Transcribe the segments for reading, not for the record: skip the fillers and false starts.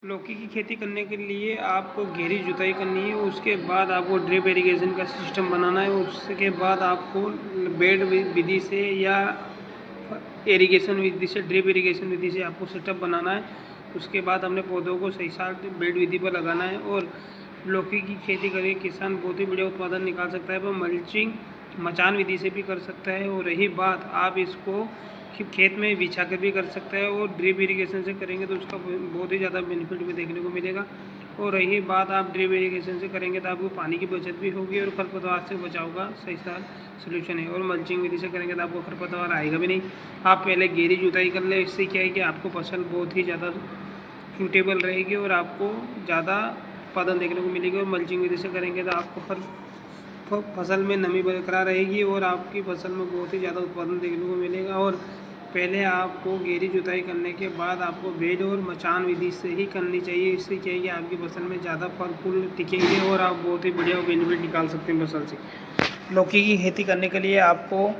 लौकी की खेती करने के लिए आपको गहरी जुताई करनी है। उसके बाद आपको ड्रिप इरिगेशन का सिस्टम बनाना है। उसके बाद आपको बेड विधि से या इरिगेशन विधि से, ड्रिप इरिगेशन विधि से आपको सेटअप बनाना है। उसके बाद अपने पौधों को सही साथ बेड विधि पर लगाना है। और लौकी की खेती करके किसान बहुत ही बढ़िया उत्पादन निकाल सकता है। वह मल्चिंग मचान विधि से भी कर सकता है। और रही बात, आप इसको खेत में बिछा कर भी कर सकता है। और ड्रिप इरिगेशन से करेंगे तो उसका बहुत ही ज़्यादा बेनिफिट भी देखने को मिलेगा। और रही बात, आप ड्रिप इरिगेशन से करेंगे तो आपको पानी की बचत भी होगी और खरपतवार से बचाव का सही सोल्यूशन है। और मल्चिंग विधि से करेंगे तो आपको खरपतवार आएगा भी नहीं। आप पहले गहरी जुताई कर ले, इससे क्या है कि आपको फसल बहुत ही ज़्यादा सूटेबल रहेगी और आपको ज़्यादा उत्पादन देखने को मिलेगी। और मल्चिंग विधि से करेंगे तो आपको हर फसल में नमी बरकरार रहेगी और आपकी फसल में बहुत ही ज़्यादा उत्पादन देखने को मिलेगा। और पहले आपको गहरी जुताई करने के बाद आपको बेड और मचान विधि से ही करनी चाहिए। इससे क्या है कि आपकी फसल में ज़्यादा फल फूल टिकेंगे और आप बहुत ही बढ़िया बेनिफिट निकाल सकते हैं फसल से। लौकी की खेती करने के लिए आपको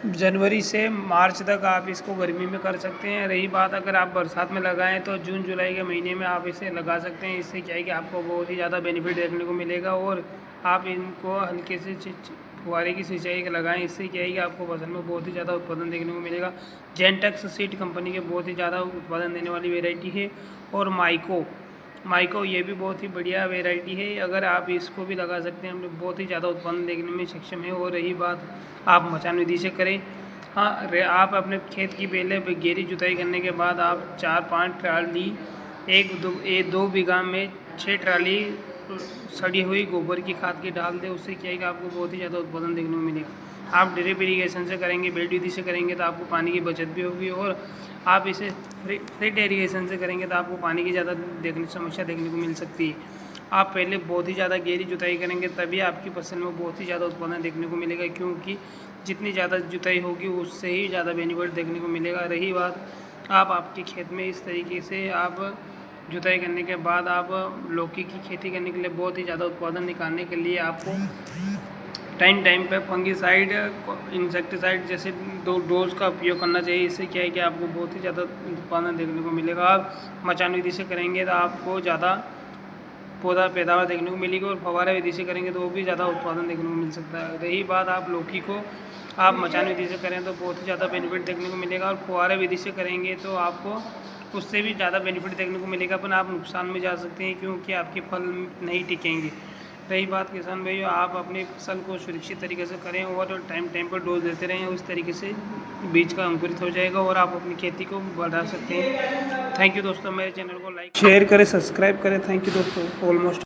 जनवरी से मार्च तक आप इसको गर्मी में कर सकते हैं। रही बात, अगर आप बरसात में लगाएं तो जून जुलाई के महीने में आप इसे लगा सकते हैं। इससे क्या है कि आपको बहुत ही ज़्यादा बेनिफिट देखने को मिलेगा। और आप इनको हल्के से फुहारे की सिंचाई लगाएं। इससे क्या है कि आपको फसल में बहुत ही ज़्यादा उत्पादन देखने को मिलेगा। जेंटेक्स सीड कंपनी के बहुत ही ज़्यादा उत्पादन देने वाली वेराइटी है। और माइको ये भी बहुत ही बढ़िया वेराइटी है। अगर आप इसको भी लगा सकते हैं, हम बहुत ही ज़्यादा उत्पादन देखने में सक्षम है। और रही बात, आप मचान विधि से करें। हाँ, आप अपने खेत की पहले गहरी जुताई करने के बाद आप 4-5 ट्राली, दो बीघा में 6 ट्राली सड़ी हुई गोबर की खाद की डाल दें। उससे क्या है कि आपको बहुत ही ज़्यादा उत्पादन देखने को मिलेगा। आप ड्रिप इरिगेशन से करेंगे, बेड विधि से करेंगे तो आपको पानी की बचत भी होगी। और आप इसे फ्लिट इरिगेशन से करेंगे तो आपको पानी की ज़्यादा समस्या देखने को मिल सकती है। आप पहले बहुत ही ज़्यादा गहरी जुताई करेंगे तभी आपकी फसल में बहुत ही ज़्यादा उत्पादन देखने को मिलेगा, क्योंकि जितनी ज़्यादा जुताई होगी उससे ही ज़्यादा बेनिफिट देखने को मिलेगा। रही बात, आप आपके खेत में इस तरीके से आप जुताई करने के बाद आप लौकी की खेती करने के लिए बहुत ही ज़्यादा उत्पादन निकालने के लिए आपको टाइम पे फंगिसाइड, इंसेक्टिसाइड जैसे 2 डोज का उपयोग करना चाहिए। इससे क्या है कि आपको बहुत ही ज़्यादा उत्पादन देखने को मिलेगा। आप मचान विधि से करेंगे तो आपको ज़्यादा पौधा पैदावार देखने को मिलेगी। और फव्वारा विधि से करेंगे तो वो भी ज़्यादा उत्पादन देखने को मिल सकता है। रही बात, आप लौकी को आप मचान विधि से करें तो बहुत ही ज़्यादा बेनिफिट देखने को मिलेगा। और फव्वारा विधि से करेंगे तो आपको उससे भी ज़्यादा बेनिफिट देखने को मिलेगा, पर आप नुकसान में जा सकते हैं क्योंकि आपके फल नहीं टिकेंगे। रही बात किसान भाइयों, आप अपनी फसल को सुरक्षित तरीके से करें और टाइम पर डोज देते रहें। उस तरीके से बीज का अंकुरित हो जाएगा और आप अपनी खेती को बढ़ा सकते हैं। थैंक यू दोस्तों, मेरे चैनल को लाइक शेयर करें, सब्सक्राइब करें। थैंक यू दोस्तों। ऑलमोस्ट